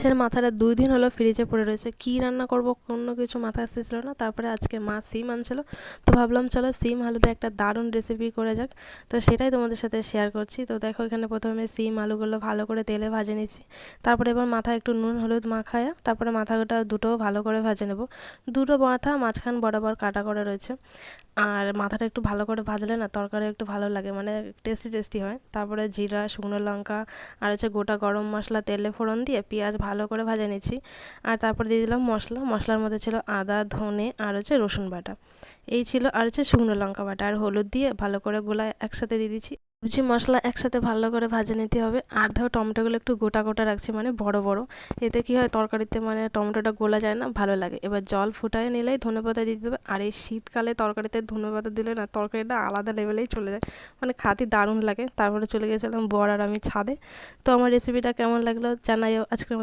মাছের মাথাটা 2 দিন হলো ফ্রিজে পড়ে রয়েছে। কি রান্না করব কোনো কিছু মাথায় আসতেছিল না। তারপরে আজকে মা সিম আনছিল, তো ভাবলাম চলো সিম আলু দিয়ে একটা দারুণ রেসিপি করে যাক। তো সেটাই তোমাদের সাথে শেয়ার করছি। তো দেখো এখানে প্রথমে সিম আলুগুলো ভালো করে তেলে ভেজে নিচ্ছি। তারপরে এবার মাথায় একটু নুন হলুদ মাখায়া তারপরে মাথাটা দুটোও ভালো করে ভেজে নেব। দুটো মাথা মাঝখান বরাবর কাটা করা রয়েছে। আর মাথাটা একটু ভালো করে ভাজলে না তরকারি একটু ভালো লাগে, মানে টেস্টি টেস্টি হয়। তারপরে জিরা শুকনো লঙ্কা আর হচ্ছে গোটা গরম মশলা তেলে ফোড়ন দিয়ে পেঁয়াজ ভালো করে ভেজে নিচ্ছি। আর তারপর দিয়ে দিলাম মশলার মধ্যে ছিল আদা ধনে আর হচ্ছে রসুন বাটা, এই ছিল, আর হচ্ছে শুকনো লঙ্কা বাটা আর হলুদ দিয়ে ভালো করে গোলায় একসাথে দিয়ে দিচ্ছি। সবজি মশলা একসাথে ভালো করে ভেজে নিতে হবে। আর ধরো টমেটোগুলো একটু গোটা গোটা রাখছি, মানে বড় বড়, এতে কি হয় তরকারিতে মানে টমেটোটা গোলা যায় না, ভালো লাগে। এবার জল ফুটায় নিলেই ধনেপাতা দিয়ে দিতে হবে। আর এই শীতকালে তরকারিতে ধনেপাতা দিলে না তরকারিটা আলাদা লেভেলেই চলে যায়, মানে খাতে দারুণ লাগে। তারপরে চলে গেছিলাম বর আর আমি ছাদে। তো আমার রেসিপিটা কেমন লাগলো জানাইও। আজকের মতো